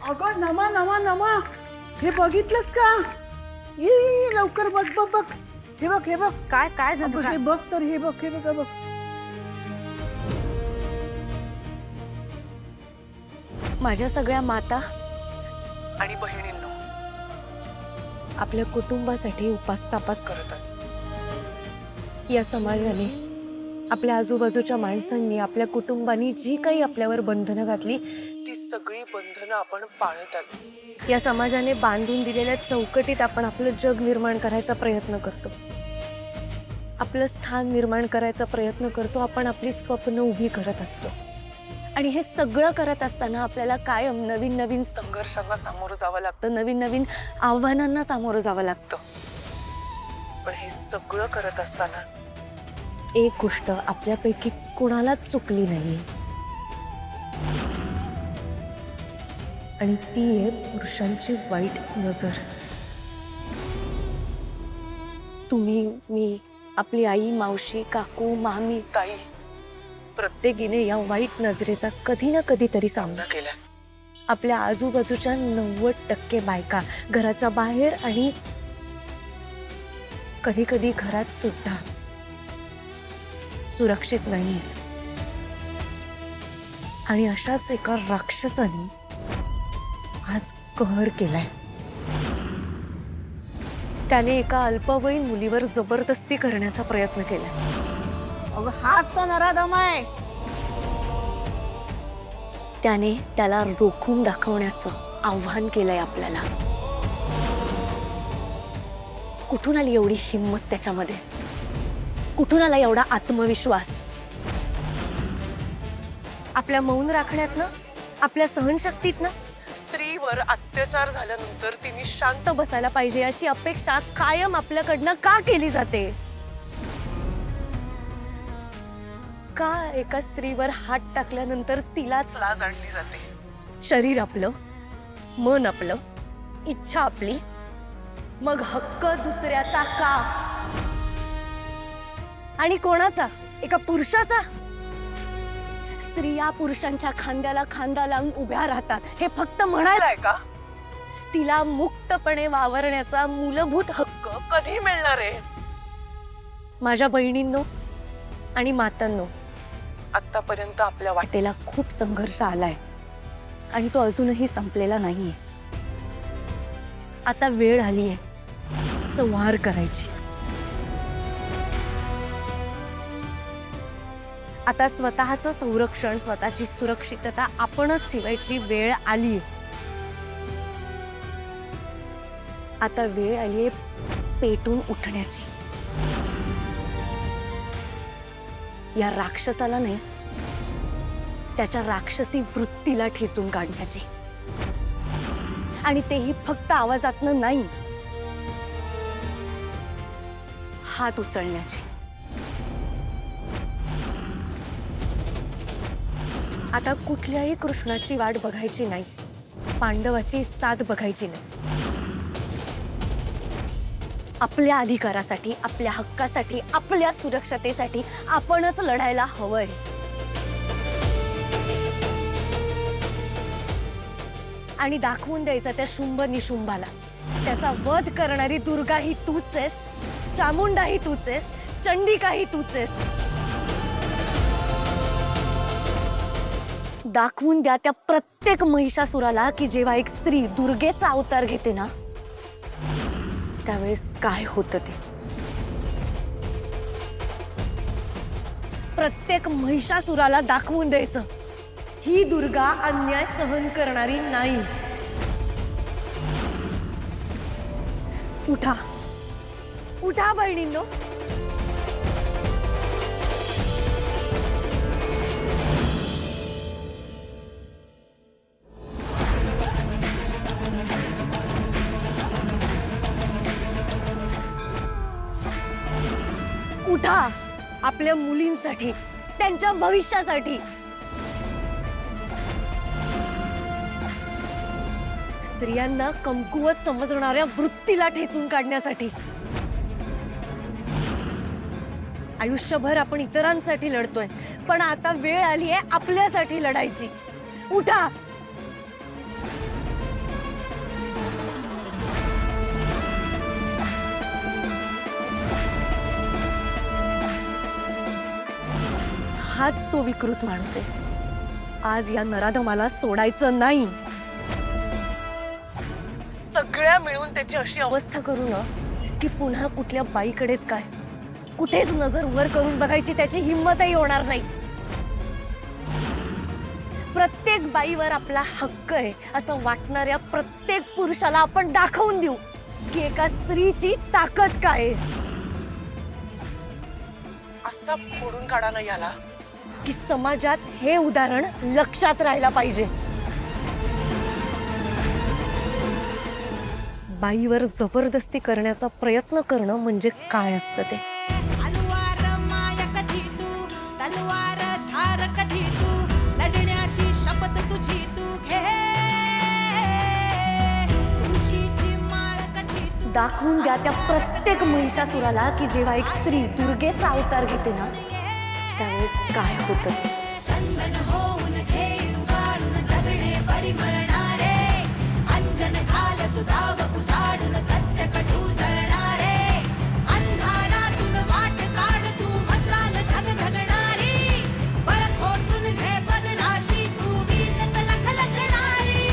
अगं नमा नमा नमा, हे बघितलंस का? ये लवकर बघ बघ बघ, हे बघ हे बघ. काय काय झालं? अगं, हे बघ तर, हे बघ हे बघ हे बघ. माझ्या सगळ्या माता आणि बहिणींनो, आपल्या कुटुंबासाठी उपास तापास करतात. या समाजाने, आपल्या आजूबाजूच्या माणसांनी, आपल्या कुटुंबानी जी काही आपल्यावर बंधनं घातली ती सगळी बंधनं आपण पाळत आलो. या समाजाने बांधून दिलेल्या चौकटीत आपण आपलं जग निर्माण करायचा प्रयत्न करतो. आपलं स्थान निर्माण करायचा प्रयत्न करतो. आपण आपली स्वप्न उभी करत असतो. आणि हे सगळं करत असताना आपल्याला कायम नवीन नवीन संघर्षांना सामोरं जावं लागतं, नवीन नवीन आव्हानांना सामोरं जावं लागतं. पण हे सगळं करत असताना एक गोष्ट आपल्यापैकी कुणालाच चुकली नाहीये, आणि ती आहे पुरुषांची वाईट नजर. तुम्ही, मी, आपली आई, मावशी, काकू, मामी, ताई प्रत्येकीने या वाईट नजरेचा कधी ना कधीतरी सामना केला. आपल्या आजूबाजूच्या 90% बायका घराच्या बाहेर आणि कधी कधी घरात सुद्धा सुरक्षित नाहीयेत. आणि अशाच एका राक्षसाने आज कहर केलाय. त्याने एका अल्पवयीन मुलीवर जबरदस्ती करण्याचा प्रयत्न केलाय. अगं, हाच तो नराधम आहे. त्याने त्याला रोखून दाखवण्याचं आव्हान केलंय आपल्याला. कुठून आली एवढी हिंमत त्याच्यामध्ये? कुठून आला एवढा आत्मविश्वास? आपल्या मौन राखण्यातनं, आपल्या सहनशक्तीतनं. स्त्रीवर अत्याचार झाल्यानंतर तिने शांत बसायला पाहिजे अशी अपेक्षा कायम आपल्याकडनं का केली जाते? का एका स्त्रीवर हात टाकल्यानंतर तिलाच लाज आणली जाते? शरीर आपलं, मन आपलं, इच्छा आपली, मग हक्क दुसऱ्याचा का? आणि कोणाचा? एका पुरुषाचा? स्त्रिया पुरुषांच्या खांद्याला खांदा लावून उभ्या राहतात हे फक्त म्हणायला आहे का? तिला मुक्तपणे वावरण्याचा मूलभूत हक्क कधी मिळणार आहे? माझ्या बहिणींनो आणि मातांनो, आतापर्यंत आपल्या वाटेला खूप संघर्ष आलाय आणि तो अजूनही संपलेला नाहीये. आता वेळ आलीये संहार करायची. आता स्वतःचं संरक्षण, स्वतःची सुरक्षितता आपणच ठेवायची वेळ आलीये. आता वेळ आलीये पेटून उठण्याची. या राक्षसाला नाही, त्याच्या राक्षसी वृत्तीला ठेचून काढण्याची. आणि तेही फक्त आवाजातनं नाही, हात उचलण्याची. आता कुठल्याही कृष्णाची वाट बघायची नाही, पांडवाची साथ बघायची नाही. आपल्या अधिकारासाठी, आपल्या हक्कासाठी, आपल्या सुरक्षतेसाठी आपणच लढायला हवंय. आणि दाखवून द्यायचं त्या शुंभ निशुंभाला, त्याचा वध करणारी दुर्गा ही तूच आहेस, चामुंडा ही तूच आहेस, चंडिका ही तूच आहेस. दाखवून द्या त्या प्रत्येक महिषासुराला की जेव्हा एक स्त्री दुर्गेचा अवतार घेते ना, त्यावेळेस काय होतं ते. प्रत्येक महिषासुराला दाखवून द्यायचं, ही दुर्गा अन्याय सहन करणारी नाही. उठा, उठा बहिणींनो. उठा, आपल्या मुलींसाठी, त्यांच्या भविष्यासाठी. स्त्रियांना कमकुवत समजणाऱ्या वृत्तीला ठेचून काढण्यासाठी. आयुष्यभर आपण इतरांसाठी लढतोय, पण आता वेळ आली आहे आपल्यासाठी लढायची. उठा. हाच तो विकृत माणूस आहे. आज या नराधमाला सोडायचं नाही. सगळ्या मिळून त्याची अशी अवस्था करू ना की पुन्हा कुठल्या बाईकडेच काय कुठेच नजर वर करून बघायची त्याची हिंमतही होणार नाही. प्रत्येक बाईवर आपला हक्क आहे असं वाटणाऱ्या प्रत्येक पुरुषाला आपण दाखवून देऊ की एका स्त्रीची ताकद काय आहे. असा फोडून काढा ना याला. की समाजात हे उदाहरण लक्षात राहायला पाहिजे. बाईवर जबरदस्ती करण्याचा प्रयत्न करणं म्हणजे काय असतं ते. तलवार माया कधी तू तलवार धार कधी तू लढण्याची शपथ तुझी तू घे ऋषीची माळ कधी तू दाखवून द्या त्या प्रत्येक महिषासुराला की जेव्हा एक स्त्री दुर्गेचा अवतार घेते ना त्यावेळेस काय होतं ते. चंदन होऊन घे उगाळून जगणे परिमळणारे अंजन घाल तू धाव उजाडून सत्य कटू जळणारे अंधारातून वाट काढ तू मशाल धगधगणारी बळ खोचून घे बदनाशी तू वीजच लखलखणारी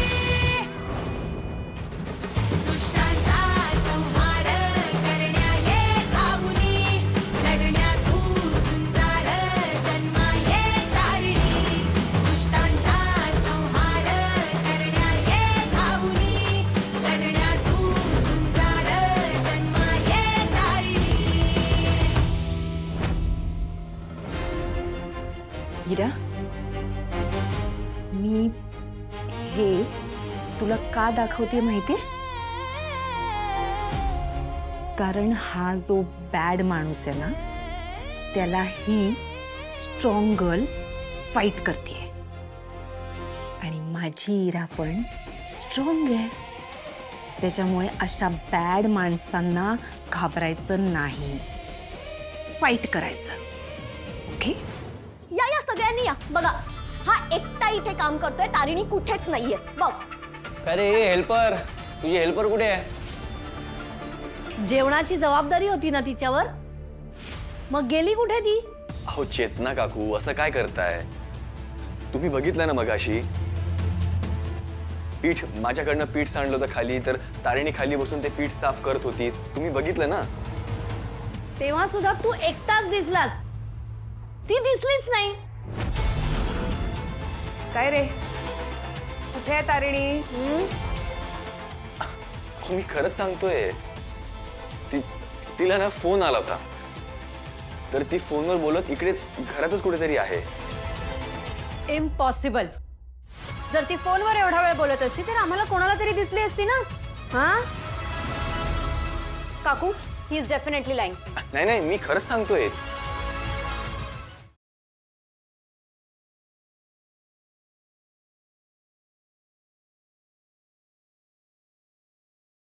दुष्टांचा संहार करण्या ये धावूनी लढण्या तू झुंजार जन्मा ये तारिणी दुष्टांचा संहार करण्या ये धावूनी लढण्या तू झुंजार जन्मा ये तारिणी. हिरा, मी हे तुला का दाखवते माहितीये? कारण हा जो बॅड माणूस आहे ना त्याला ही स्ट्रॉंग गर्ल फाईट करते आणि माझी इरा पण स्ट्रॉंग आहे. त्याच्यामुळे अशा बॅड माणसांना घाबरायचं नाही, फाईट करायचं. ओके? या सगळ्यांनी या बघा. हा एकटा इथे काम करतोय. तारिणी कुठेच नाहीये. बघ अरे हेल्पर, तुझी हेल्पर कुठे आहे? जेवणाची जबाबदारी होती ना तिच्यावर, मग गेली कुठे ती? अहो चेतना काकू, असं काय करताय तुम्ही? बघितलं ना मगाशी पीठ, माझ्याकडनं पीठ सांडलं होतं खाली, तर तारिणी खाली बसून ते पीठ साफ करत होती. तुम्ही बघितलं ना? तेव्हा सुद्धा तू एकटाच दिसलास, ती दिसलीच नाही. काय रे, कुठे आहे तारिणी? हो मी खरंच सांगतोय. तिला ना फोन आला होता, तर ती फोनवर बोलत इकडेच घरातच कुठेतरी आहे. इम्पॉसिबल. जर ती फोनवर एवढा वेळ बोलत असती तर आम्हाला कोणाला तरी दिसली असती ना. हा काकू, ही इज डेफिनेटली लाईंग. नाही नाही, मी खरंच सांगतोय.